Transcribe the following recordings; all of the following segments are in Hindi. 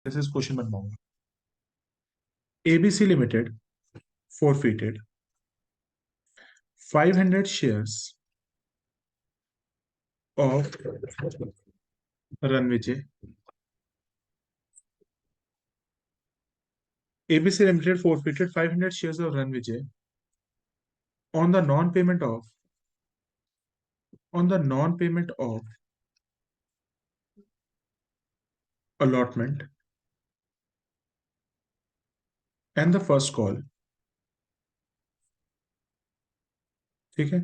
दिस इज क्वेश्चन बनवाऊंगा। ABC limited forfeited 500 shares of Ranvijay. ABC Limited forfeited 500 shares of Ranvijay on the non-payment of allotment and the first call. ठीक है।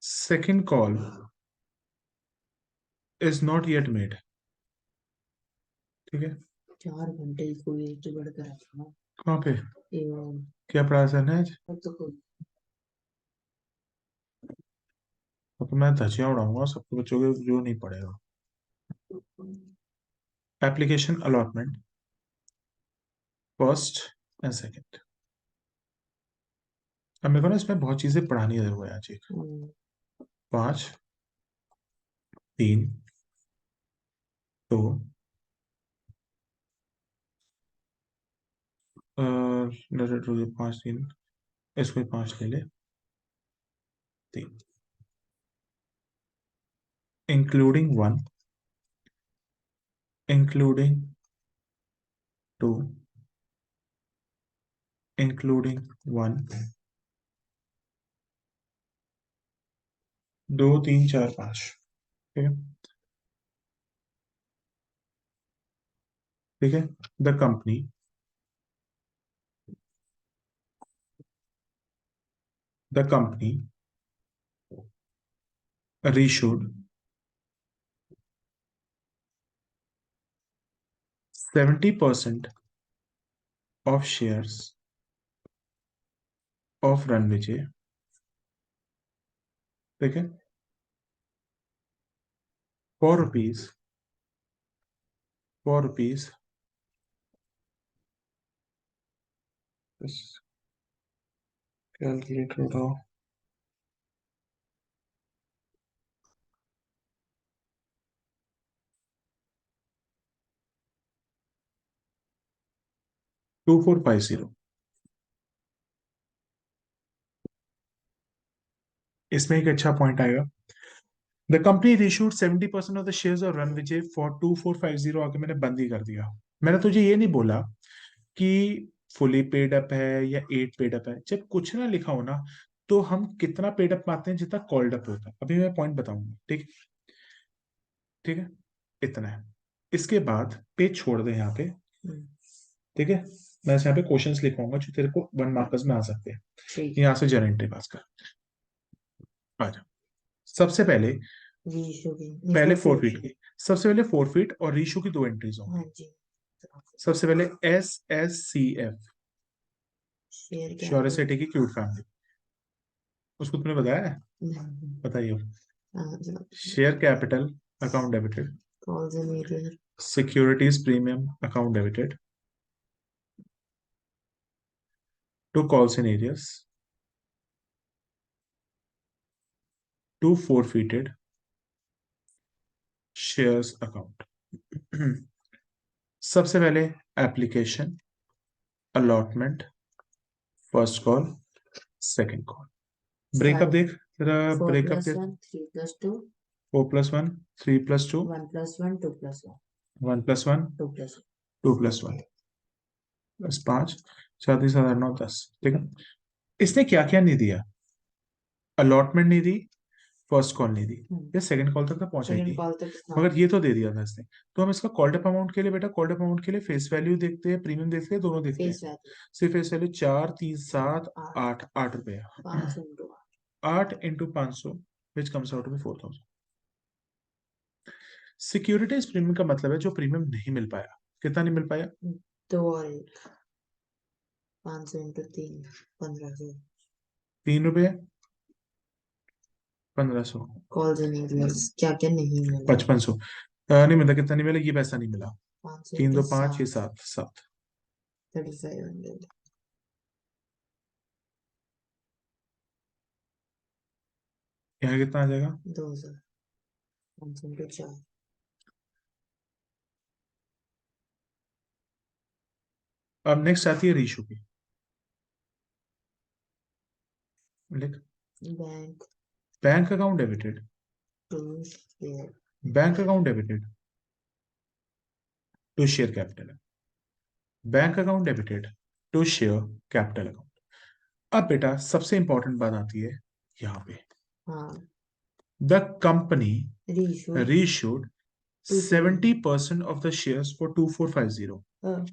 Second call is not yet made. ठीक है। 4 घंटे कोई एक बढ़ कर रखा ना कहाँ पे एवं क्या पढ़ा सर ने आज? अब तो कोई तो मैं धजिया उड़ाऊंगा सबके बच्चों के जो नहीं पढ़ेगा। Application allotment first and second. अब मेरे को ना इसमें बहुत चीजें पढ़ानी है हुआ आज। एक 5 3 2 5 3 इसको 5 ले ले 3 including 1 including 2 including 1 2 3 4 5। ठीक है। ठीक है। The company reissued 70% of shares of Ranvijay। ठीक है। ₹4 कैलकुलेटर उठाओ। 2450। इसमें एक अच्छा पॉइंट आएगा। The company reissued 70% of the shares of Ranvijay for 2450। आके मैंने बंद ही कर दिया। मैंने तुझे ये नहीं बोला कि फुली पेड अप है या 8 पेड अप है। जब कुछ ना लिखा हो ना तो हम कितना पेड अप पाते हैं जितना कॉल्ड अप होता है। अभी मैं पॉइंट बताऊंगा। ठीक। ठीक है। इतना है। इसके बाद पेज छोड़ दे यहाँ पे। ठीक है। मैं यहाँ पे क्वेश्चंस लिखवाऊंगा जो तेरे को 1 मार्कर्स में आ सकते हैं। यहाँ से जनरेटिव पास कर आ जा। सबसे पहले पहले 4 फीट की सबसे पहले 4 फीट और रीशू की 2 एंट्रीज होंगी। हाँ जी सबसे पहले SSCF श्योरिटी की क्यूट फैमिली। उसको तुमने बताया है? बताइए। Share capital account debited. Securities premium account debited to calls in arrears to forfeited shares account. सबसे पहले application allotment first call second call. Breakup देख जरा। ब्रेकअप देख। 4+1 3+2 1+1 2+1 +5 7 7 8 9 10। ठीक है। इसने क्या क्या नहीं दिया? अलॉटमेंट नहीं दी, फर्स्ट कॉल नहीं दी, ये सेकंड कॉल तक तो पहुंचाएगी, मगर ये तो दे दिया था इसने। तो हम इसका कॉल्ड अप अमाउंट के लिए बेटा कॉल्ड अप अमाउंट के लिए फेस वैल्यू देखते हैं, प्रीमियम देखते हैं, दोनों देखते हैं। सिर्फ फेस वैल्यू 4 3 7 8 8 रुपए 8 इंटू 500 विच कम्स आउट में 4000। सिक्योरिटीज प्रीमियम का मतलब है जो प्रीमियम नहीं मिल पाया। कितना नहीं मिल पाया? 500 इंटू 3 1500 ₹3 1500 कॉल्स नहीं क्या क्या नहीं मिला 5500 नहीं मिला। कितना नहीं मिला? ये पैसा नहीं मिला। 3 2 5 6 7 7 3500 यहाँ कितना आ जाएगा? 2000 500 इंटू 4 अब नेक्स्ट आती है रीशू की। लिख। Bank bank account debited, to share bank account debited to share capital, bank account debited to share capital account. अब बेटा सबसे इंपॉर्टेंट बात आती है यहाँ पे, हाँ the company reissue reissued to 70% of the shares for 2450। हाँ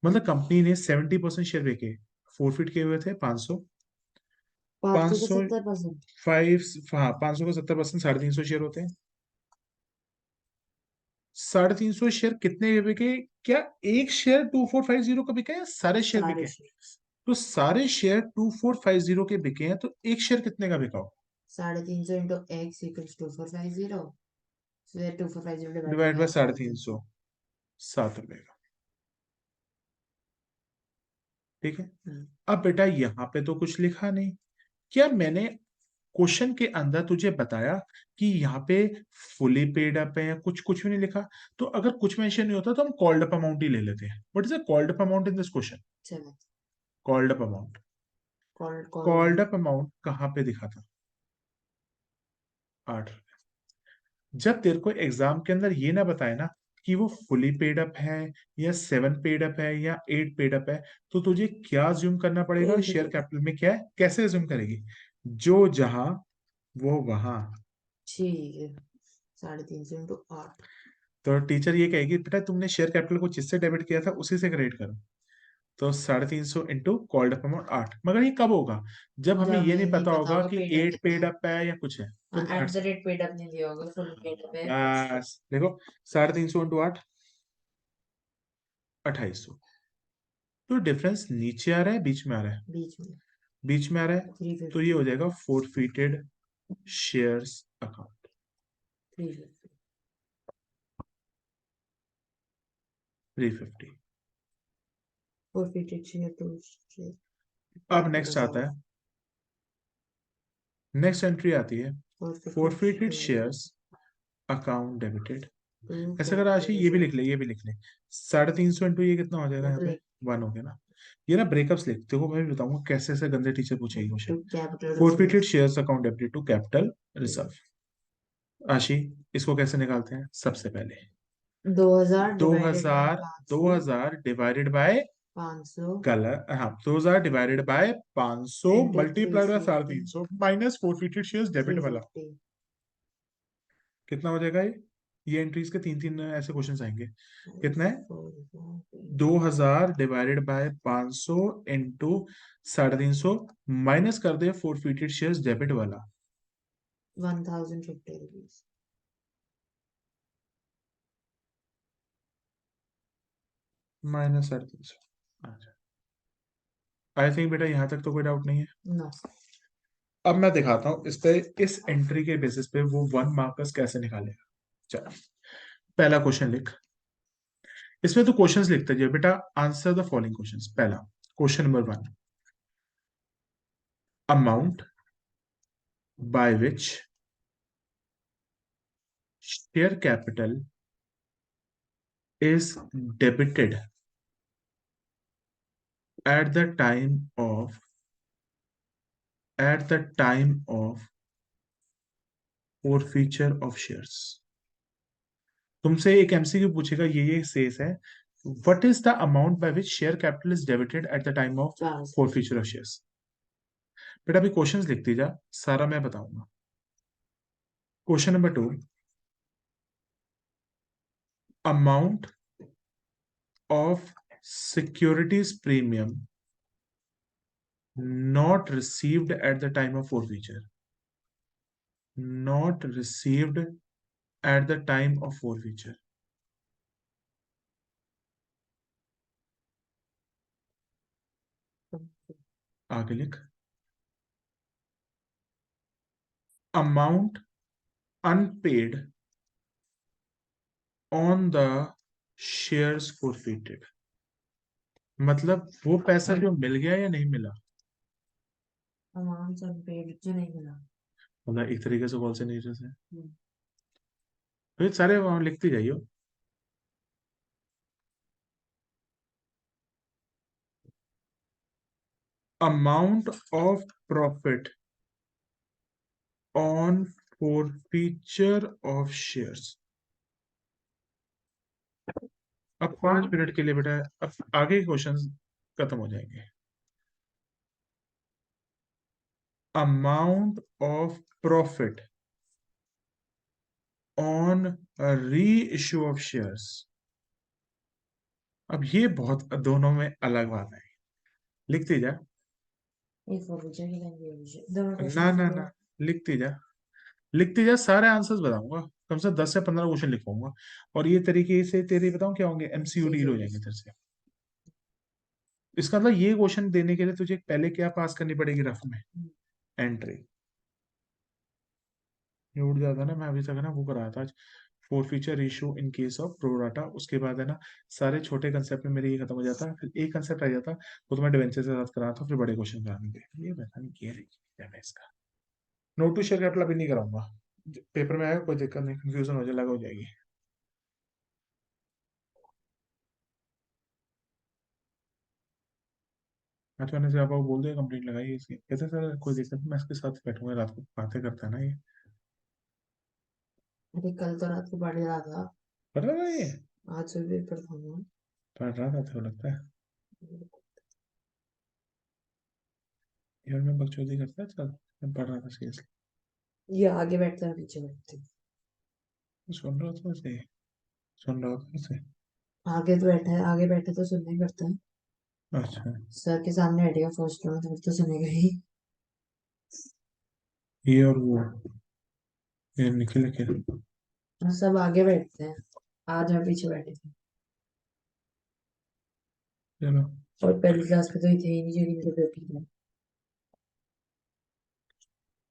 मतलब कंपनी ने 70% शेयर बेचे, फोरफिट किए हुए थे 500, 500 का 500 70%। 5, हाँ 500 का 70%, 350 शेयर होते हैं। 350 शेयर कितने के बिके? क्या एक शेयर 2450 का बिका है या सारे शेयर बिके सारे हैं? शेयर तो सारे शेयर 2450 के बिके हैं, तो एक शेयर कितने का बिका हो? 350 इंटू एक्स इक्वल्स 2450, फिर 2450 डिवाइड डिवाइड बाय बाय 350, 350। 7 रुपए का। ठीक है। हम्म, अब बेटा यहाँ पे तो कुछ लिखा नहीं। क्या मैंने क्वेश्चन के अंदर तुझे बताया कि यहाँ पे फुली पेड अप है या कुछ कुछ भी नहीं लिखा? तो अगर कुछ मेंशन नहीं होता तो हम कॉल्ड अप अमाउंट ही ले लेते हैं। What is the called up amount in this question? चलो called up amount, call call called up amount कहाँ पे दिखा था? 8। जब तेरे को एग्जाम के अंदर ये ना बताए ना कि वो फुली पेड अप है या 7 पेड अप है या 8 पेड अप है, तो तुझे क्या ज्यूम करना पड़ेगा? शेयर कैपिटल में क्या है, कैसे ज्यूम करेगी? जो जहां वो वहां। ठीक है। 350 इंटू 8। तो टीचर ये कहेगी बेटा तुमने शेयर कैपिटल को जिससे डेबिट किया था उसी से क्रेडिट करो। तो 350 इंटू कॉल्ड अप अमाउंट 8। मगर ये कब होगा? जब जब हमें ये हमें नहीं नहीं पता पता होगा होगा कि पेड अप 8 कितना पेड है। अप है या कुछ है। हाँ तो at the rate paid up नहीं दिया होगा, फुल पेड अप है। बस देखो, 350 इंटू 8, 2800। तो डिफरेंस नीचे आ रहा है बीच में आ रहा है? बीच में बीच में आ रहा है। तो ये 350। हो जाएगा forfeited shares account. 350 350। forfeited share to share अब capital नेक्स्ट आता है, account। नेक्स्ट एंट्री आती है forfeited forfeited share shares account debited. to ऐसा अगर राशि ये भी लिख ले, ये भी लिख ले, 350 इंटू ये कितना हो जाएगा यहाँ पे? capital 1 हो गया ना। ये ना ब्रेकअप्स लिख, देखो मैं भी बताऊंगा कैसे ऐसे गंदे टीचर पूछेगी question. to capital forfeited reserve। Shares account debited to capital reserve. राशि इसको कैसे निकालते हैं? सबसे पहले 2000 डिवाइडेड बाय 2000, 500। 2000 डिवाइडेड बाय, 500 कलर हाँ 2000 divided by 500 into multiply by 350 minus forfeited shares debit वाला। 350। कितना हो जाएगा ये एंट्रीज के तीन तीन ऐसे क्वेश्चन आएंगे। कितना है? 2000 डिवाइडेड बाय 500 इंटू 350 माइनस कर दे फोरफिटेड शेयर्स डेबिट वाला। 1050 रुपीज। माइनस 350। अच्छा, आई थिंक बेटा यहां तक तो कोई डाउट नहीं है। नो। अब मैं दिखाता हूं इस पे, इस एंट्री के बेसिस पे वो 1 मार्कर्स कैसे निकालेगा। चलो पहला क्वेश्चन लिख। इसमें तो क्वेश्चंस लिखते जाइए बेटा, आंसर द फॉलोइंग क्वेश्चंस। पहला question number 1, amount by which share capital is debited at the time of forfeiture of shares। तुमसे एक एमसीक्यू पूछेगा, ये शेष है, what is the amount by which share capital is debited eight the time of 400। forfeiture of shares. बेटा अभी क्वेश्चंस लिखती जा, सारा मैं बताऊंगा। Question number 2, amount of securities premium not received at the time of forfeiture, not received at the time of forfeiture। आगे लिख, amount unpaid on the shares forfeited। मतलब वो पैसा जो मिल गया या नहीं मिला? अमाउंट अनपेड जो नहीं मिला। मतलब एक तरीके से कॉल से नहीं जैसे, हम्म, तो ये सारे अमाउंट लिखती जाइए। Amount of profit on forfeiture of shares. अब 5 मिनट के लिए बेटा, अब आगे क्वेश्चंस खत्म हो जाएंगे। अमाउंट ऑफ प्रॉफिट ऑन री इश्यू ऑफ शेयर्स। अब ये बहुत दोनों में अलग बात है, लिखते जा। ये फॉरवर्ड की लैंग्वेज दोनों ना क्वेश्चन ना को। ना, लिखते जा, लिखते जा, सारे आंसर्स बताऊंगा, कम से 10 से 15 क्वेश्चन लिखवाऊंगा। और ये तरीके से तेरे बताऊं क्या होंगे, एमसीयू ठीक डील है। हो जाएंगे तेरे से। इसका मतलब ये क्वेश्चन देने के लिए तुझे पहले क्या पास करनी पड़ेगी, रफ में एंट्री। ये उठ जाता ना, मैं अभी तक है ना वो कर रहा था आज, four feature issue in case of pro rata. उसके बाद है ना सारे छोटे कंसेप्ट में मेरे ये खत्म हो जाता, फिर एक कंसेप्ट आ जाता, वो तो मैं डिवेंचर के साथ करा था, फिर बड़े क्वेश्चन कराने थे। ये पता नहीं क्या है इसका। नोट टू शेयर कैपिटल अभी नहीं कराऊंगा, पेपर में आएगा कोई दिक्कत नहीं, कंफ्यूजन हो जाए लगा हो जाएगी। आज मैंने से आपको बोल दिया, कंप्लेंट लगाई है इसकी, कहते सर कोई दिक्कत नहीं, मैं इसके साथ बैठूंगा, रात को बातें करता है ना ये। अरे कल तो रात को पढ़ रहा था। पढ़ रहा है ये, आज सुबह पेपर था ना। पढ़ रहा था तो लगता है। यार मैं बकचोदी करता है, चल मैं पढ़ रहा था सीरियसली। ये आगे बैठता है पीछे बैठते हैं। सुन रहा था उसे, सुन रहा था उसे। आगे तो बैठा है, आगे बैठे तो सुनना ही पड़ता है। अच्छा, सर के सामने बैठेगा फर्स्ट में तो सुनेगा ही। ये और वो, ये निखिल निखिल। और सब आगे बैठते हैं, आज मैं पीछे बैठे थे। चलो और पहली क्लास में तो ये थे ही नहीं जो इनके पेपर थे।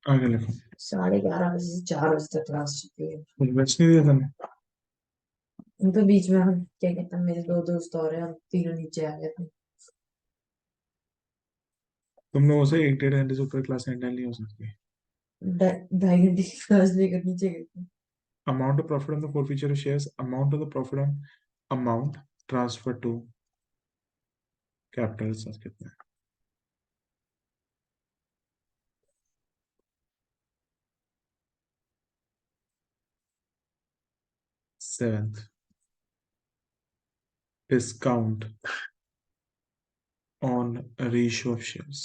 आगे लिखो। 11:30 बजे से 4 बजे तक क्लास चलती है। कुछ बच नहीं दिया तुमने। तो बीच में हम क्या कहते हैं, मेरे दो दोस्त और हैं, हम तीनों नीचे आ गए थे। तुम लोगों से 1-1.5 घंटे से ऊपर क्लास हैंडल नहीं हो सकती। 2.5 घंटे की क्लास लेकर नीचे गए थे। Amount of profit on the forfeiture shares, amount of the profit on amount transfer to capital sir कितना है। 7th, discount on ratio of shares.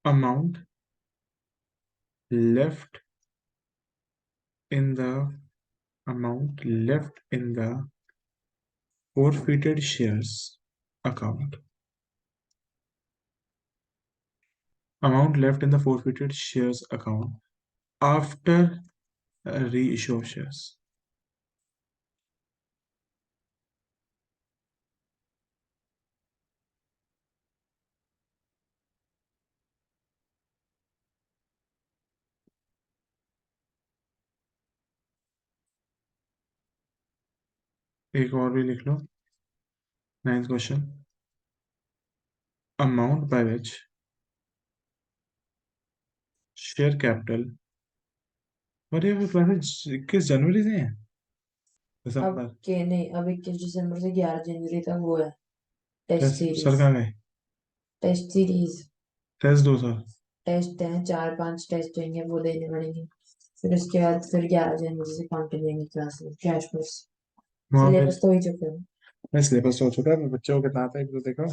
Amount left in the left in the forfeited shares account. Amount left in the forfeited shares account after reissue of shares. एक और भी लिख लो, 9th question. Amount by which share capital, अरे वो क्लासेस 21 जनवरी से है, अब दिसंबर। के नहीं, अब 21 दिसंबर से 11 जनवरी तक वो है टेस्ट टेस्ट सर सीरीज। कहाँ गए, टेस्ट सीरीज टेस्ट दो सर। टेस्ट हैं, 4-5 टेस्ट होंगे, वो देने पड़ेंगे। फिर उसके बाद फिर 11 जनवरी से कंटिन्यू होंगी क्लासेस, क्रैश कोर्स। वहां पे सिलेबस तो हो ही चुका है। मैं सिलेबस हो चुका है, मैं बच्चों को कितना आता है एक तो देखो।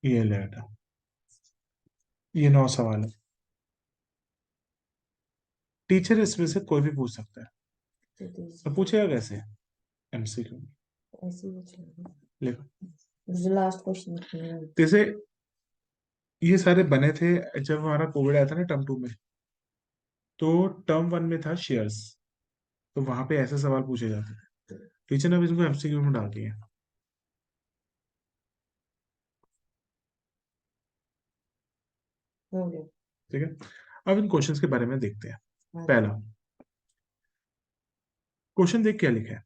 ये ले बेटा, ये 9 सवाल है। टीचर इसमें से कोई भी पूछ सकता है, तो तो दीजिए, पूछेगा कैसे, एमसीक्यू। ऐसे ही चलेगा। देखो, मुझे लास्ट क्वेश्चन लिखना है। जैसे ये सारे बने थे जब हमारा कोविड आया था ना टर्म 2 में, तो टर्म 1 में था शेयर्स, तो वहां पे ऐसे सवाल पूछे जाते थे, टीचर ने अब इसको एमसीक्यू में डाल दिया। हो गया। ठीक है, अब इन क्वेश्चंस के बारे में देखते हैं। हाँ, पहला क्वेश्चन देख क्या लिखा है,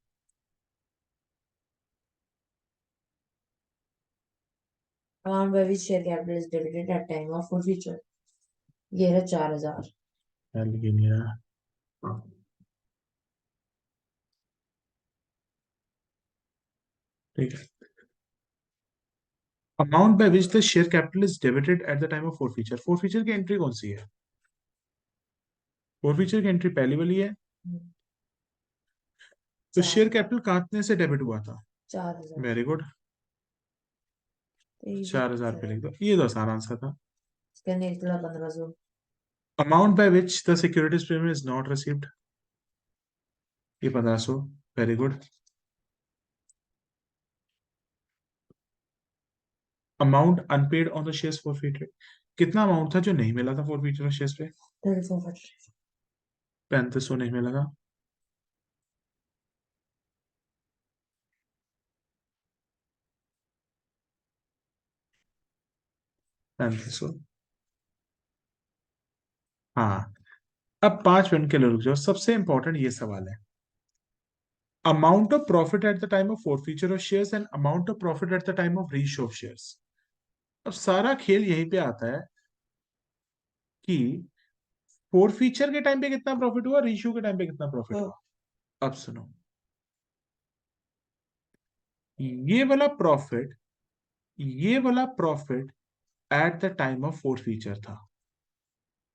amount by which share capital is debited at time of forfeiture, ये है 4000। लिखे नहीं रहा। ठीक है, amount by which the share capital is debited eight the time of forfeiture. Forfeiture की एंट्री कौन सी है? फोरफीचर की एंट्री पहली वाली है। तो शेयर कैपिटल कितने से डेबिट हुआ था? 4000। वेरी गुड, 4000 पे लिख दो, ये तो आसान आंसर था। इसका निकला 1500। Amount by which the securities premium is not received, ये 1500, very good. Amount unpaid on the shares forfeited, कितना अमाउंट था जो नहीं मिला था फॉरफीचर शेयर्स पे? 3500 नहीं मिला था। 3500। हाँ, अब 5 मिनट के लिए रुक जाओ, सबसे इंपॉर्टेंट ये सवाल है। Amount of profit eight the time of forfeiture of shares and amount of profit eight the time of reissue of shares. अब सारा खेल यहीं पे आता है कि फॉरफीचर के टाइम पे कितना प्रॉफिट हुआ, रीइश्यू के टाइम पे कितना प्रॉफिट हुआ। अब सुनो, ये वाला प्रॉफिट, ये वाला profit eight the time of forfeiture था।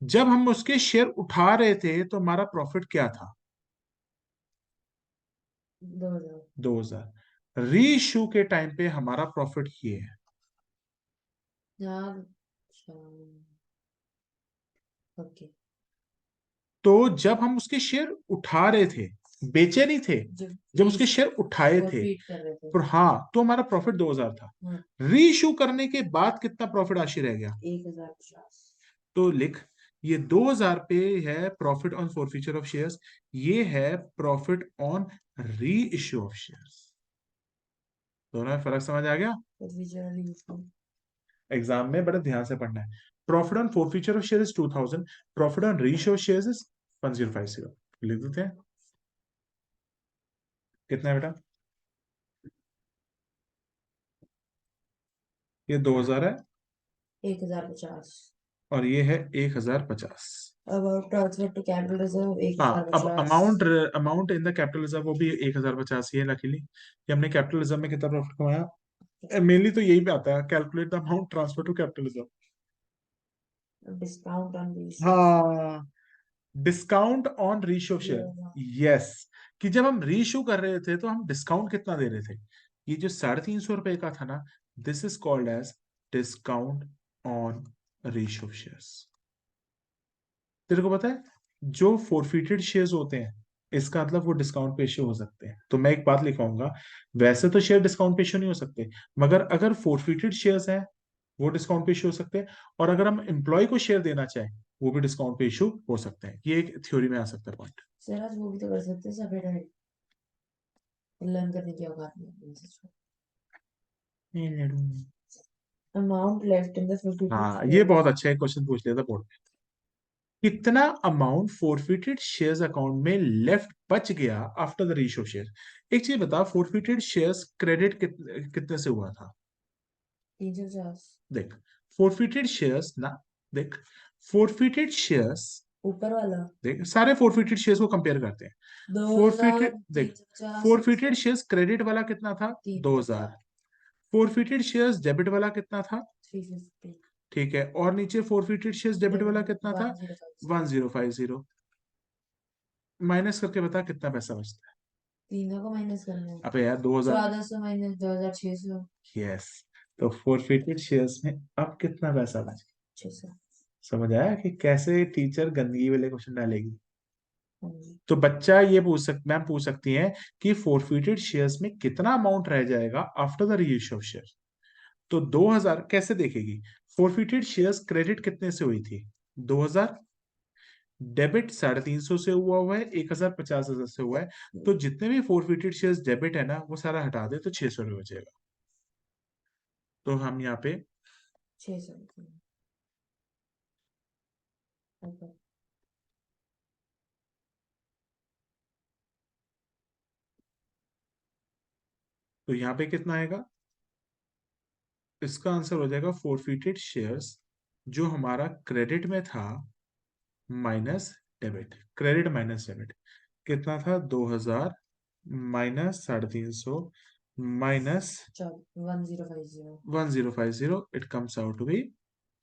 जब हम उसके शेयर उठा रहे थे तो हमारा प्रॉफिट क्या था? 2000। 2000। रीइश्यू के टाइम पे हमारा प्रॉफिट ये है। यार ओके, तो जब हम उसके शेयर उठा रहे थे, बेचे नहीं थे, जब उसके शेयर उठाए थे, फीड कर रहे थे। पर हाँ, तो हमारा प्रॉफिट 2000 था। रीइश्यू करने के बाद कितना प्रॉफिट आशी रह गया? 1050। तो लिख, ये 2000 पे है profit on forfeiture of shares, ये है प्रॉफिट ऑन री इश्यू ऑफ शेयर्स। दोनों में फर्क समझ आ गया? एग्जाम में बड़े ध्यान से पढ़ना है। Profit on forfeiture of share is 2000, profit on री इश्यू ऑफ शेयर्स इज 1050। लिख देते हैं, कितना है बेटा? ये 2000 है 1050। और ये है 1050। About transfer to capital reserve हाँ, अब 1050। Amount amount in the capital reserve वो भी 1050 ही है लकीली, कि हमने कैपिटल रिजर्व में कितना प्रॉफिट कमाया। मेनली तो यही पे आता है, calculate the amount transfer to capital reserve. Discount on the. हाँ, discount on reissue of share, yes. कि जब हम रीइश्यू कर रहे थे तो हम डिस्काउंट कितना दे रहे थे? ये जो 350 रुपए का था ना, this is called as discount on reissue of shares. तेरे को पता है, जो फोरफिटेड शेयर्स होते हैं, इसका मतलब वो डिस्काउंट पे इश्यू हो सकते हैं। तो मैं एक बात लिखाऊंगा, वैसे तो शेयर डिस्काउंट पे इश्यू नहीं हो सकते, मगर अगर फोरफिटेड शेयर्स हैं वो डिस्काउंट पे इश्यू हो सकते हैं, और अगर हम एम्प्लॉय को शेयर देना चाहें वो भी डिस्काउंट पे इश्यू हो सकते हैं। ये एक थ्योरी में आ सकता है पॉइंट। सर आज वो भी तो कर सकते हैं सेपरेट लर्न करने की औकात नहीं। अमाउंट लेफ्ट इन द हाँ, फॉरफिटेड ये शेयर। बहुत अच्छा है, क्वेश्चन पूछ लिया था बोर्ड में। कितना अमाउंट फोरफिटेड शेयर्स अकाउंट में लेफ्ट बच गया after the reissue of share. एक चीज बता, फोरफिटेड शेयर्स क्रेडिट कितने से हुआ था? 350। देख, फोरफिटेड शेयर्स ना, देख, फोरफिटेड शेयर्स, ऊपर वाला देख सारे फोरफिटेड शेयर्स को कंपेयर करते हैं। 2000, फोरफिटेड, देख, 350, फोरफिटेड शेयर्स क्रेडिट वाला कितना था? 350, 2000। फोरफिटेड शेयर्स डेबिट वाला कितना था? 350। ठीक है, और नीचे फोरफिटेड शेयर्स डेबिट वाला कितना था? 1050। 1050। माइनस करके बता कितना पैसा बचता है। तीनों को माइनस करना है। अबे यार 2000। 1400 माइनस 2600। यस, तो फोरफिटेड शेयर्स में अब कितना पैसा बचा? 600। समझ आया कि कैसे टीचर गंदगी वाले क्वेश्चन डालेगी। हाँ जी। तो बच्चा ये मैम पूछ सकती है कि फोरफिटेड शेयर्स में कितना अमाउंट रह जाएगा after the reissue of share. तो 2000 कैसे देखेगी? फोरफिटेड शेयर्स क्रेडिट कितने से हुई थी? 2000। डेबिट 350 से हुआ है, 1050 से हुआ है। तो जितने भी फोरफिटेड शेयर्स डेबिट है ना, वो सारा हटा दे तो 600 रुपये बचेगा। तो हम यहाँ पे 600। ओके। तो यहाँ पे कितना आएगा? इसका आंसर हो जाएगा फोरफिटेड शेयर्स, जो हमारा क्रेडिट में था minus debit, credit minus debit कितना था 2000 minus 350 minus 1050। 1050, it comes out to be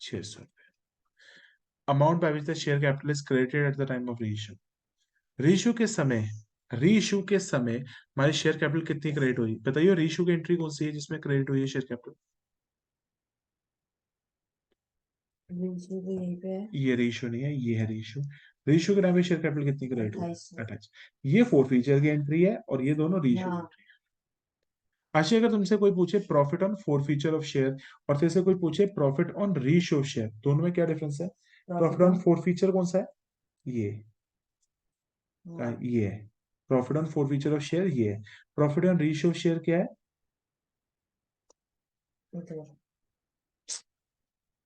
600 amount by which the share capital is credited at the time of reissue. Reissue के समय, रीइश्यू के समय हमारी शेयर कैपिटल कितनी क्रेडिट हुई बताइए। रीइश्यू की एंट्री कौन सी है जिसमें क्रेडिट हुई है शेयर कैपिटल? रीइश्यू तो यहीं पे है। ये रीइश्यू नहीं है, ये है रीइश्यू। रीइश्यू के टाइम पे शेयर कैपिटल कितनी क्रेडिट हुई? 2800। 28। ये फोर फीचर की एंट्री है और ये दोनों रीइश्यू की हाँ, एंट्री है। आशी, अगर तुमसे कोई पूछे profit on four feature of share और तेरे से कोई पूछे profit on reissue of share, दोनों में क्या डिफरेंस है? Profit profit on on. Four feature कौन सा है? ये हाँ, ये है। Profit on four feature of share ये है। Profit on reissue of share क्या है? इधर।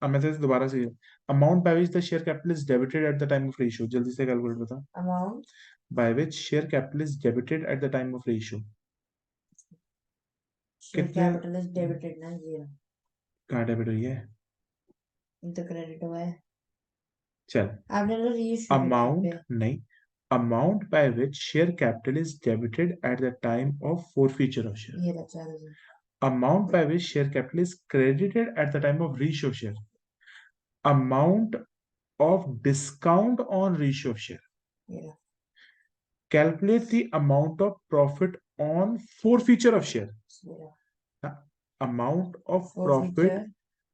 अब मैं तेरे से दोबारा से, amount by which the share capital is debited eight the time of reissue, जल्दी से कैलकुलेट बता। Amount by which share capital is debited eight the time of reissue, share कितने? कैपिटल इज डेबिटेड ना, ये कहाँ डेबिट हुई है? तो क्रेडिट हुआ है। चल, आपने तो रीइश्यू लिखा अमाउंट पे। नहीं, amount by which share capital is debited eight the time of forfeiture of share, ये रहा 4000। amount by which share capital is credited at the time of reissue of share, amount of discount on reissue of share, ये रहा। calculate the amount of profit on forfeiture of share, ये रहा। amount of four profit, feature.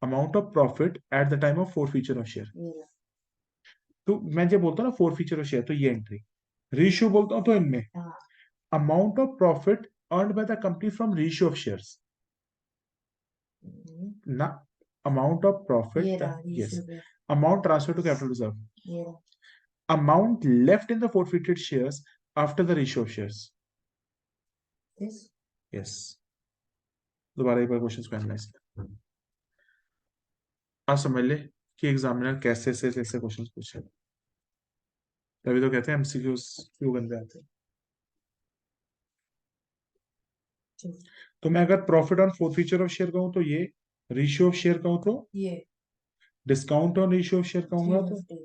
amount of profit at the time of forfeiture of share। ये रहा। तो मैं जब बोलता हूँ ना forfeiture of share, तो ये एंट्री, reissue बोलता हूँ तो इनमें हाँ, amount of profit earned by the company from reissue of shares, ना amount of profit, ये रहा yes, रीइश्यू पे। amount transferred to capital reserve, ये रहा। amount left in the forfeited shares after the reissue of shares। This. yes, दोबारा एक बार क्वेश्चन को एनालाइज कर, आप समझ ले कि एग्जामिनर कैसे से कैसे क्वेश्चन पूछे। तभी तो कहते हैं एमसीक्यूज क्यों गंदे आते हैं। तो मैं अगर profit on forfeiture of share कहूँ तो ये, रेशियो ऑफ शेयर कहूँ तो ये discount on ratio of share कहूंगा तो 350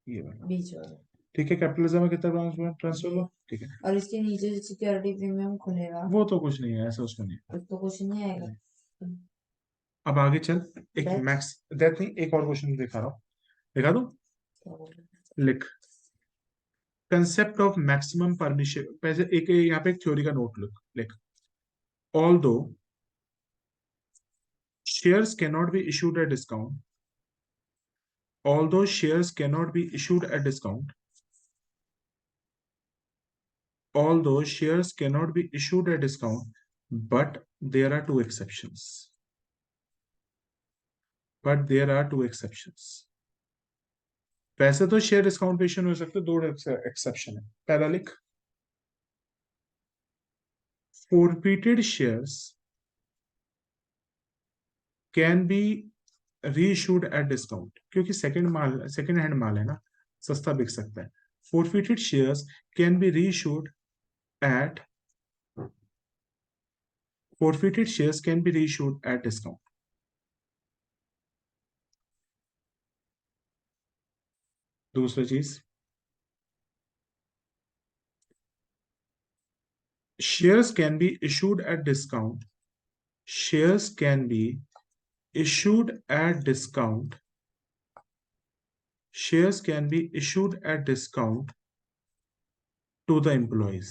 ये वाला। बीच वाला। ठीक है, कैपिटलिज्म में कितना ट्रांसफर ये। लो, ठीक है। और इसके नीचे जो सिक्योरिटी प्रीमियम खुलेगा, वो तो कुछ नहीं है ऐसा, उसमें नहीं उस तो कुछ नहीं आएगा। है। अब आगे चल, एक डेथ। मैक्स डेथ नहीं, एक और क्वेश्चन दिखा रहा हूँ, दिखा दो, क्या बोल रहे लिख। कंसेप्ट ऑफ मैक्सिमम परमिशन, पहले एक यहाँ पे एक थ्योरी का नोट लिख लिख। Although shares cannot be issued at discount, although shares cannot be issued at discount, although shares cannot be issued at discount, but there are two exceptions, but there are two exceptions। वैसे तो शेयर डिस्काउंट पे इश्यू हो सकते, दो एक्सेप्शन है, पहला लिख, forfeited shares can be reissued at discount, क्योंकि सेकंड माल, सेकंड हैंड माल है ना, सस्ता बिक सकता है। forfeited shares can be reissued at, forfeited shares can be reissued at discount। दूसरी चीज, shares can be issued at discount, shares can be issued at discount, shares can be issued at discount to the employees,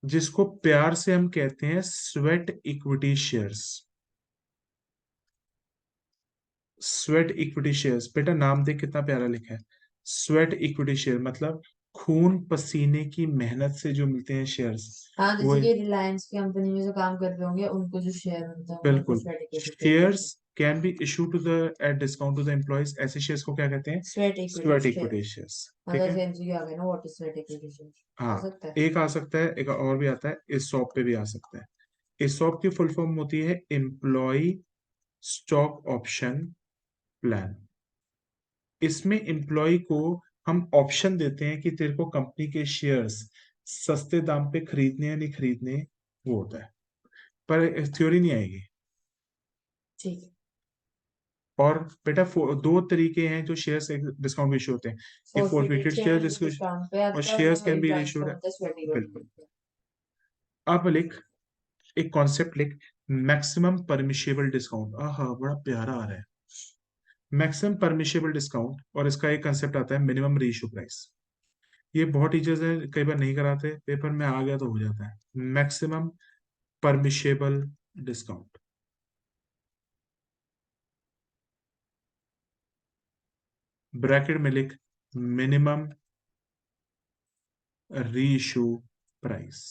जिसको प्यार से हम कहते हैं sweat equity shares. Sweat equity shares, बेटा नाम देख कितना प्यारा लिखा है, स्वेट इक्विटी शेयर मतलब खून पसीने की मेहनत से जो मिलते हैं शेयर्स। हाँ, वो जैसे कि रिलायंस की कंपनी में जो काम कर रहे होंगे उनको जो शेयर मिलता है उनको बिल्कुल, स्वेट इक्विटी शेयर कहते शेयर्स हैं। Can be issue to the at discount to the employees, ऐसे शेयर्स को क्या कहते हैं? Sweat equity sweat share. Equity shares. ठीक मतलब है, एमसीक्यू आ गया ना, what is sweat equity share, हो हाँ, सकता है। एक आ सकता है, एक और भी आता है, इस पे भी आ सकता है। इस की फुल फॉर्म होती है एम्प्लॉय स्टॉक ऑप्शन प्लान। इसमें एम्प्लॉय को हम ऑप्शन देते हैं कि तेरे को कंपनी के शेयर्स सस्ते दाम पे खरीदने या नहीं खरीदने, वो होता है, पर थ्योरी नहीं आएगी। ठीक है। और बेटा दो तरीके हैं जो शेयर्स डिस्काउंट इशू होते हैं, एक forfeited forfeited share share discount पे और आता है, shares can be joint issued. होता है स्वेटी बिल्कुल। पे। अब लिख, एक कॉन्सेप्ट लिख, मैक्सिमम परमिशेबल डिस्काउंट। आहा, बड़ा प्यारा आ रहा है। मैक्सिमम परमिशेबल डिस्काउंट, और इसका एक कंसेप्ट आता है मिनिमम रीइश्यू प्राइस। ये बहुत टीचर्स हैं कई बार नहीं कराते, पेपर में आ गया तो हो जाता है। मैक्सिमम परमिशेबल डिस्काउंट, ब्रैकेट में लिख minimum reissue price.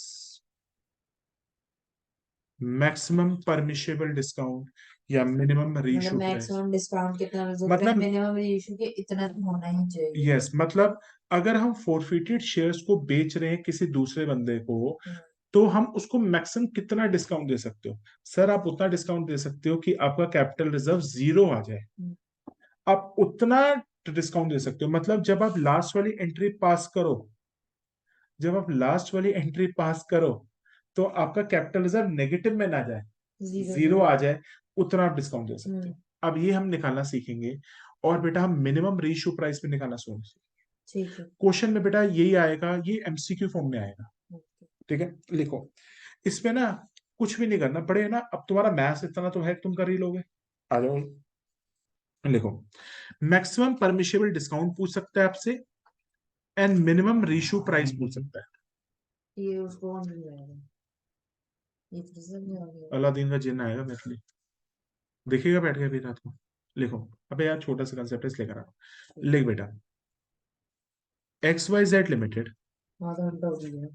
Maximum permissible discount या मिनिमम मतलब रीइश्यू प्राइस, मैक्सिमम डिस्काउंट कितना मिल सकता है, मतलब मिनिमम इशू के इतना तो होना ही चाहिए। यस, मतलब अगर हम फोरफिटेड शेयर्स को बेच रहे हैं किसी दूसरे बंदे को, हम्म, तो हम उसको मैक्सिमम कितना डिस्काउंट दे सकते हो? सर आप उतना डिस्काउंट दे सकते हो कि आपका कैपिटल रिजर्व जीरो आ जाए। हम्म, आप उतना डिस्काउंट दे सकते हो, मतलब जब आप लास्ट वाली एंट्री पास करो, जब आप लास्ट वाली एंट्री पास करो, तो आपका कैपिटल रिजर्व नेगेटिव में ना जाए, जीरो जीरो जाए। आ जाए, उतना आप डिस्काउंट दे सकते हम्म, हो। अब ये हम निकालना सीखेंगे। और बेटा हम मिनिमम रीइश्यू प्राइस पे निकालना सीखेंगे। ठीक है। क्वेश्चन में बेटा यही आएगा, ये एमसीक्यू फॉर्म में आएगा। ओके। ठीक है, लिखो। इसमें ना कुछ भी नहीं करना पड़ेगा ना, अब तुम्हारा मैथ्स इतना तो है, तुम कर ही लोगे। आ जाओ, लिखो। मैक्सिमम परमिशेबल डिस्काउंट पूछ सकता है आपसे, एंड मिनिमम रीइश्यू प्राइस पूछ सकता है। ये उसको कौन मिल जाएगा? ये फिर से नहीं हो गया। अलादीन का जिन्न आएगा मैथिली, देखिएगा बैठ के अभी रात को। लिखो। अबे यार छोटा सा कंसेप्ट है इसलिए करा। लिख बेटा, एक्स वाई जेड लिमिटेड, आधा घंटा हो गया।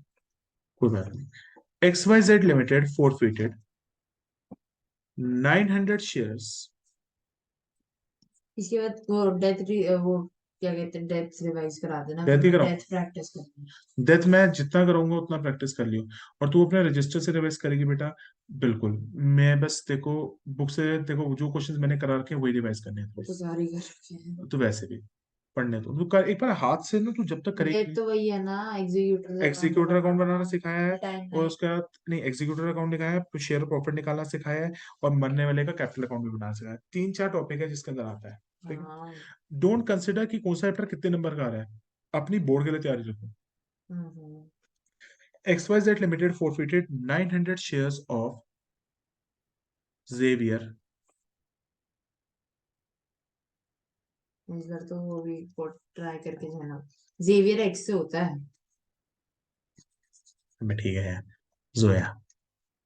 कोई बात नहीं, X Y Z limited forfeited 900 shares. इसके बाद वो वो क्या कहते हैं, डेथ रिवाइज करा देना, फिर डेथ ही मैं कराऊं? डेथ प्रैक्टिस करूंगी। डेथ मैं जितना करूंगा उतना प्रैक्टिस कर लियो। और तू अपने रजिस्टर से रिवाइज करेगी बेटा। बिल्कुल। मैं बस देखो, बुक से देखो जो क्वेश्चंस मैंने करा रखे हैं वही रिवाइज करने हैं वो तो प्लीज। सारी कर रखे हैं। तो वैसे भी पढ़ने तो तू कर एक बार हाथ से ना, तू जब तक डेट करेगी। तो वही है ना, एग्जीक्यूटर अकाउंट एग्जीक्यूटर अकाउंट बनाना। बनाना सिखाया है, टाइम और लाइन। उसके बाद नहीं, एग्जीक्यूटर अकाउंट दिखाया है, फिर शेयर प्रॉफिट निकालना सिखाया है, और मरने वाले का कैपिटल अकाउंट भी बनाना सिखाया है। तीन चार टॉपिक है जिसके अंदर आता है। ठीक है। हाँ। डोंट कंसिडर कि कौन सा चैप्टर कितने नंबर का आ रहा है, अपनी बोर्ड के लिए तैयारी रखो। हम्म। XYZ Limited forfeited 900 shares of Xavier। इस बार तो वो भी ट्राई करके जाना। जेवियर एक्स से होता है। मैं ठीक है यार। जोया,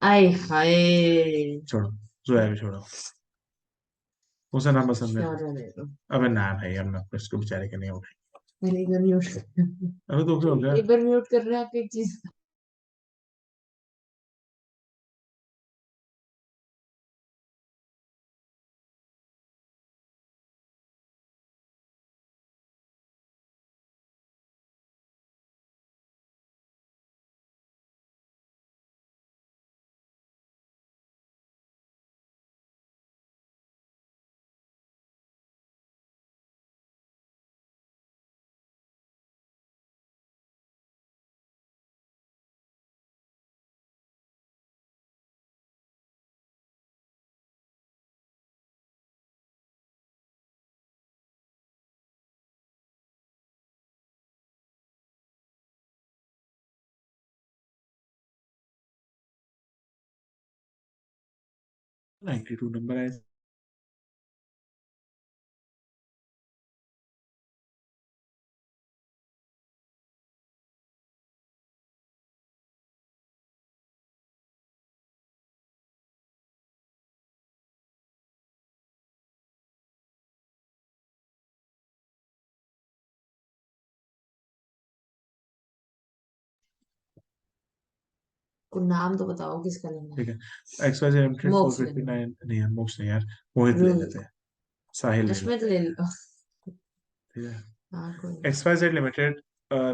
आय हाय। छोड़ो, जोया भी छोड़ो, उसे नाम पसंद है। शारा ले लो। अबे ना भाई, अब मैं उसको बेचारे के नहीं हो गए। मैंने एक बार म्यूट अबे तो क्या हो गया? एक बार म्यूट कर रहे हैं आप एक चीज। 92 नंबर आए। को नाम तो बताओ किसका लेना ठीक है। है। XYZ Limited मोक्ष ले लो। 459 नहीं है, मोक्ष नहीं यार, मोहित ले रूल। लेते हैं। साहिल ले अश्मित लेते हैं। ले लो। ठीक है। हाँ कोई नहीं। XYZ Limited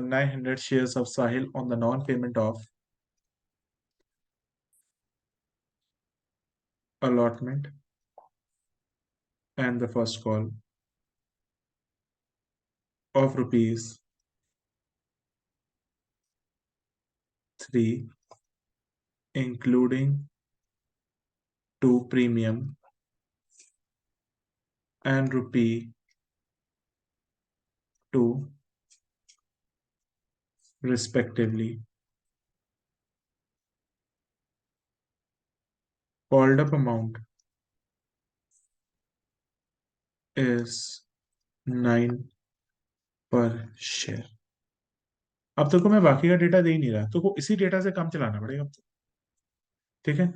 900 shares of Sahil on the non-payment of allotment and the first call of rupees 3, including 2 premium and rupee 2 respectively. Called up amount is 9 per share. अब तक को मैं बाकी का डेटा दे ही नहीं रहा, तो को इसी डेटा से काम चलाना पड़ेगा अब तो। ठीक है,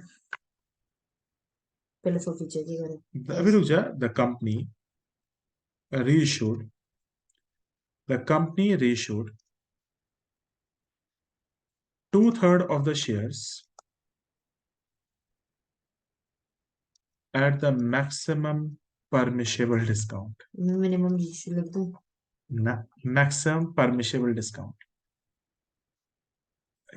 पहले फॉर फीचर की करें। अभी रुक जा। reissued the company reissued 2/3 of the shares at the maximum permissible discount. Minimum issue लिख दूं। मैक्सिमम परमिशेबल डिस्काउंट,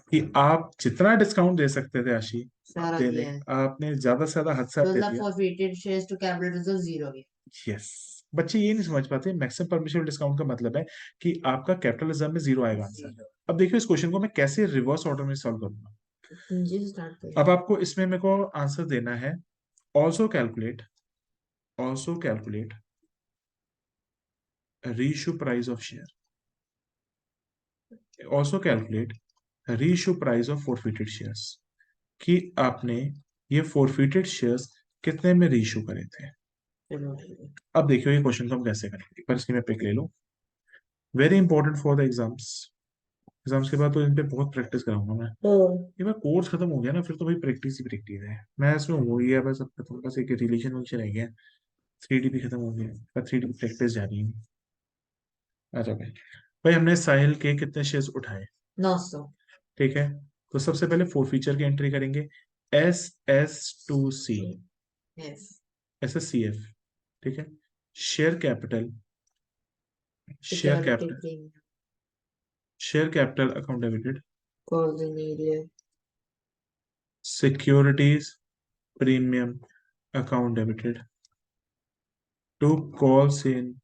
कि आप जितना डिस्काउंट दे सकते थे आशी, सारा दे दिया दें। है। आपने ज्यादा से ज्यादा हद से तो दे मतलब दिया। Forfeited shares to capital reserve zero गया। यस, बच्चे ये नहीं समझ पाते मैक्सिमम परमिशेबल डिस्काउंट का मतलब है कि आपका कैपिटल रिजर्व में जीरो आएगा आंसर। अब देखियो इस क्वेश्चन को मैं कैसे रिवर्स ऑर्डर में सॉल्व करूंगा। जी स्टार्ट करें। अब आपको इसमें मेरे को आंसर देना है also calculate reissue price of share, also calculate reissue price of forfeited shares, कि आपने ये फॉरफिटेड शेयर्स कितने में रीइश्यू करे थे। चलो ठीक है। अब देखियो ये क्वेश्चन को हम कैसे करेंगे, पर इसकी मैं पिक ले लूं। Very important for the exams के बाद तो इन पे बहुत प्रैक्टिस कराऊंगा मैं। ये बार कोर्स खत्म हो गया ना, फिर तो भाई प्रैक्टिस ही प्रैक्टिस है। मैं इसमें हो गया बस, अब खत्म, बस एक रिलेशन रह गया। 3D भी खत्म हो गया, पर 3D प्रैक्टिस जारी है। अच्छा भाई, हमने साहिल के कितने शेयर्स उठाए? 900। ठीक है, तो सबसे पहले फोर फीचर की एंट्री करेंगे। SS2C, yes. SSCF। ठीक है, share capital, share security capital premium share capital account debited, calls in area securities premium account debited, to calls in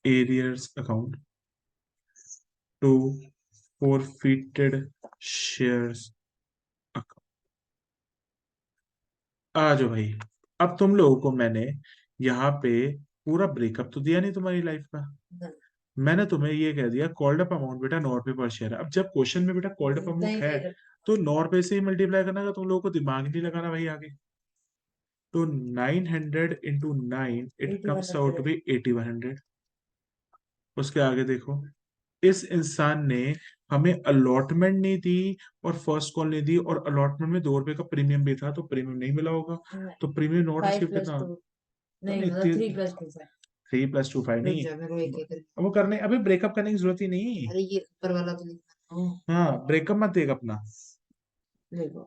arrears account, to forfeited shares account। आ जाओ भाई, अब तुम लोगों को मैंने यहाँ पे पूरा ब्रेकअप तो दिया नहीं तुम्हारी लाइफ का। मैंने तुम्हें ये कह दिया कॉल्ड अप अमाउंट बेटा 9 रुपए पर शेयर है। अब जब क्वेश्चन में बेटा कॉल्ड अप अमाउंट है, तो 9 रुपए से ही मल्टीप्लाई करना, का तुम लोगों को दिमाग नहीं लगाना भाई आगे। तो 900 into 9 it comes out to be 8100। उसके आगे देखो, इस इंसान ने हमें अलॉटमेंट नहीं दी और फर्स्ट कॉल नहीं दी, और अलॉटमेंट में 2 रुपए का प्रीमियम भी था, तो प्रीमियम नहीं मिला होगा। तो premium not five receive plus कितना? टू तो नहीं नहीं, मतलब 3+2 5। 3+2 5 रुक नहीं। जा मेरे को एक एक करके। अब वो करने, अभी ब्रेकअप करने की जरूरत ही नहीं। अरे ये ऊपर वाला तो लिखना है। हाँ, ब्रेकअप मत देगा अपना। देखो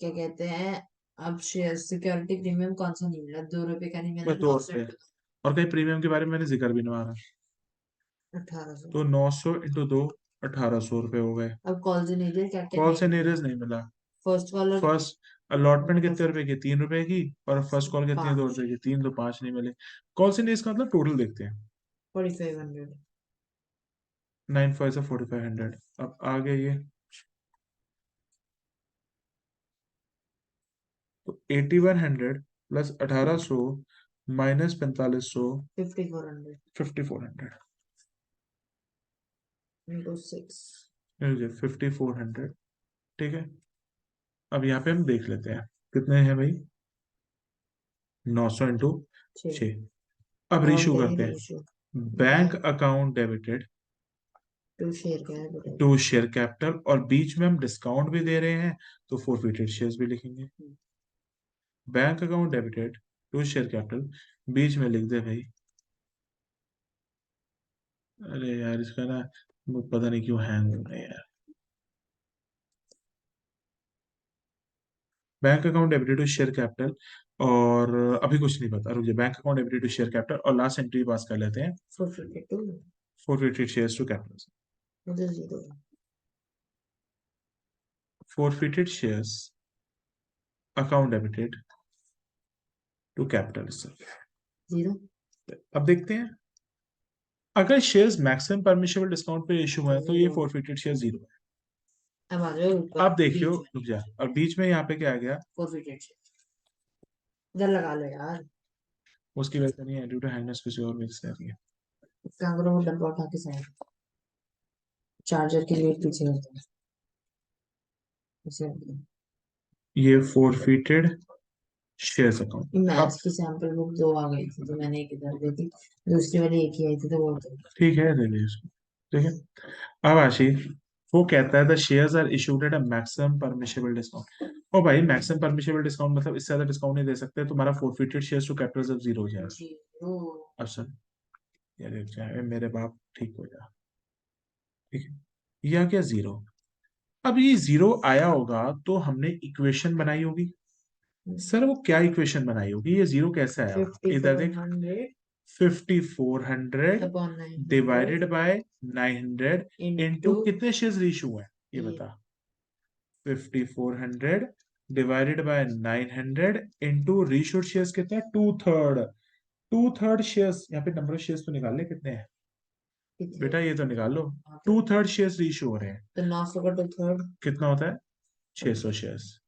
क्या कहते हैं। अब शेयर सिक्योरिटी प्रीमियम कौन सा नहीं मिला, 2 रुपए का नहीं मिला, बस दो 900 रुपए और कहीं प्रीमियम के बारे में मैंने जिक्र भी नहीं मारा। 1800। तो 900 इंटू 2 1800 रुपए हो गए। अब कॉल्स इन एरिया क्या क्या कॉल नहीं से मिला। नीरज नहीं मिला। फर्स्ट कॉलर फर्स्ट अलॉटमेंट कितने रुपए की? 3 रुपए की। और फर्स्ट कॉल कितनी है? 2 रुपए 5 की। 3 तो 5 नहीं मिले। कॉल से नीरज का मतलब टोटल देखते हैं। 4500। 9 5 से 4500। अब आ गया ये, तो 8100 प्लस 1800 माइनस 4500, 5400 5400। इनटू 6। 5400। ठीक है, अब यहाँ पे हम देख लेते हैं कितने हैं भाई। 900 इंटू 6 6। अब और रीशू करें करते रेशियो। हैं। Bank account debited to share क्या है बेटा। टू शेयर कैपिटल, और बीच में हम डिस्काउंट भी दे रहे हैं, तो फॉरफिटेड शेयर्स भी लिखेंगे। Bank account debited to share capital, बीच में लिख दे भाई। अरे यार इसका ना वो पता नहीं क्यों हैंग हो रहा है यार। Bank account debited to share capital, और अभी कुछ नहीं पता, रुक जाए। Bank account debited to share capital, और लास्ट एंट्री पास कर लेते हैं 452 फॉरफिटेड शेयर्स टू कैपिटल। मतलब 0 forfeited shares account debited to capital. 0। अब देखते हैं, अगर शेयर्स मैक्सिमम परमिशेबल डिस्काउंट पे इशू है, तो ये 0 फॉरफिटेड शेयर 0 है। अब आ जाओ ऊपर अब देखियो, बीच में रुक जा, और बीच में यहाँ पे क्या आ गया? फॉरफिटेड शेयर इधर लगा लो यार। उसकी वजह से नहीं है, ड्यू टू हैंगनेस किसी और वजह से आ रही है। क्या करो, वो डब्बा उठा के साइड, चार्जर की लीड पीछे करते हैं इसे रख दो। ये फोरफिटेड शेयर्स अकाउंट। अब मैथ्स की सैंपल बुक दो आ गई थी, तो मैंने एक इधर दे दी, दूसरी वाली एक ही आई थी, तो वो दो। ठीक है, दे लीजिए इसको। ठीक है, अब आशीष, वो कहता है the shares are issued at a maximum permissible discount. ओ भाई, मैक्सिमम परमिशिबल डिस्काउंट मतलब इससे ज्यादा डिस्काउंट नहीं दे सकते, तुम्हारा फोरफिटेड शेयर्स टू कैपिटल जब जीरो हो जाएगा। जीरो। अब सुन, यार रुक जा, ए, मेरे बाप ठीक हो जा। ठीक है, यह क्या जीरो? अब ये जीरो आया होगा तो हमने इक्वेशन बनाई होगी। सर वो क्या इक्वेशन बनाई होगी, ये जीरो कैसे आया होगा, फिफ्टी इधर फोर देख। Hundred 5400 upon 900 divided by 900 into into कितने शेयर्स रीशू हुए हैं ये ये बता। 5400 divided by 900 into reissued shares कितने हैं, two third. Two third shares, यहाँ पे नंबर ऑफ शेयर्स तो निकाल ले कितने हैं कितने बेटा, ये तो निकाल लो। वहाँ पे। टू थर्ड शेयर्स रीशू हो रहे हैं, तो 900 का टू थर्ड। कितना होता है, 600 शेयर्स।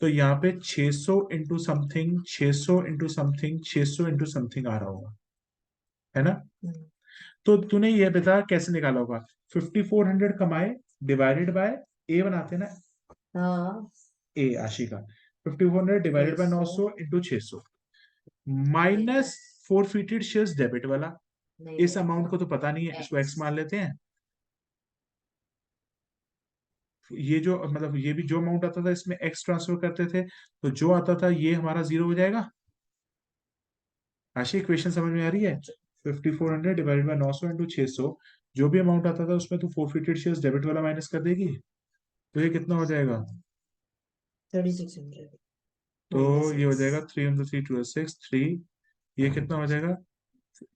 तो यहाँ पे 600 into something, 600 into something, 600 into something आ रहा होगा, है ना। तो तूने ये बता कैसे निकाला होगा, 5400 कमाए डिवाइडेड बाय ए बनाते हैं ना, हाँ। ए आशी का। 5400 divided bye 600 900 into 600 minus minus forfeited shares debit वाला। नहीं इस अमाउंट को तो पता नहीं है, इसको एक्स एक्स। मान लेते हैं। ये जो मतलब ये भी जो अमाउंट आता था इसमें एक्स ट्रांसफर करते थे, तो जो आता था ये हमारा जीरो हो जाएगा। आशी, इक्वेशन समझ में आ रही है। 5400 डिवाइडेड बाय 900 इंटू 600, जो भी अमाउंट आता था उसमें तो फोरफिटेड शेयर्स डेबिट वाला माइनस कर देगी, तो ये कितना हो जाएगा, 3600 तो माइनस ये हो एक्स। जाएगा 3 3 6 3। ये कितना हो जाएगा,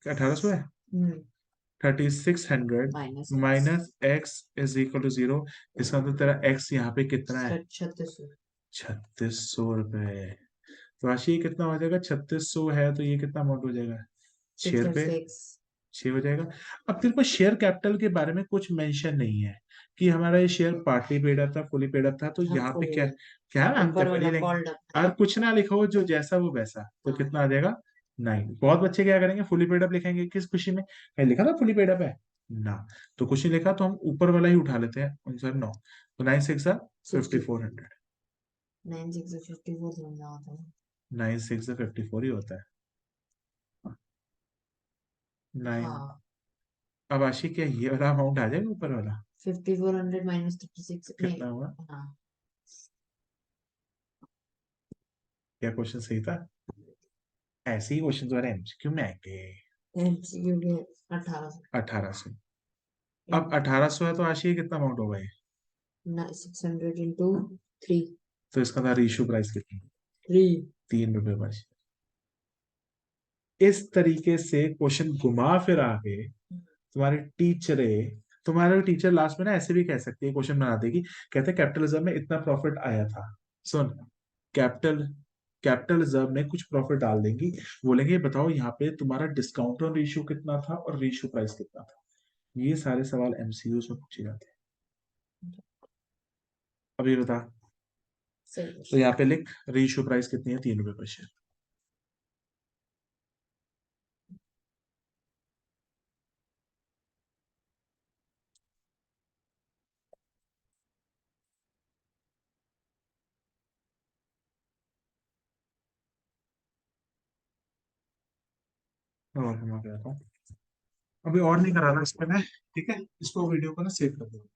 1800 है। 3600 minus X. Minus X is equal to zero. इसका मतलब तेरा एक्स यहाँ पे कितना है, 3600। 3600 रुपए। तो राशि ये कितना हो जाएगा, 3600 है तो ये कितना अमाउंट हो जाएगा, 6 रुपए। 636। 6 हो जाएगा। अब तेरे को शेयर कैपिटल के बारे में कुछ मेंशन नहीं है कि हमारा ये शेयर पार्टली पेड अप था, फुली पेड अप था, तो हम यहाँ पे फुल क्या, क्या है, हम ऊपर तेरे को नहीं वाला लेंगे। कॉल्ड अप है और ना। कुछ ना लिखो, जो जैसा वो वैसा, तो हाँ। कितना आ जाएगा, 9। बहुत बच्चे क्या करेंगे, फुली पेड अप लिखेंगे किस खुशी में, कहीं लिखा था फुली पेड अप है ना, तो कुछ नहीं लिखा तो हम ऊपर वाला ही उठा लेते हैं आंसर 9। तो 9 6 सिक्सटी 5400। 9654 समझना होता है। 9 6 54 ही होता है। 9। हाँ। अब आशिक क्या ये वाला अमाउंट आ जाएगा ऊपर वाला, 5400 माइनस 36 नहीं। कितना हुआ, हाँ। क्या क्वेश्चन सही था। ऐसे ही क्वेश्चन तुम्हारे एमसीक्यू में आएंगे। एमसीक्यू के 1800। 1800। अब 1800 है तो आशिक कितना अमाउंट होगा ये, 600 इंटू 3। तो इसका था इशू प्राइस कितनी, 3। 3 रुपए बच। इस तरीके से क्वेश्चन घुमा फिरा के तुम्हारे टीचर, तुम्हारे टीचर लास्ट में ना ऐसे भी कह सकती है, क्वेश्चन बना देगी, कहते कैपिटल रिजर्व में इतना प्रॉफिट आया था। सुन, कैपिटल कैपिटल रिजर्व में कुछ प्रॉफिट डाल देंगी, बोलेंगे बताओ यहाँ पे तुम्हारा डिस्काउंट ऑन रेशियो कितना था और रेशियो प्राइस कितना था। ये सारे सवाल एमसीयू में पूछे जाते हैं। अभी बता, सही तो यहाँ पे लिख, रेशियो प्राइस कितनी है, 3 रुपए पर शेयर। और मैं कहता हूँ, अभी और नहीं करा रहा इस पे मैं, ठीक है, इसको वीडियो को ना सेव कर दो।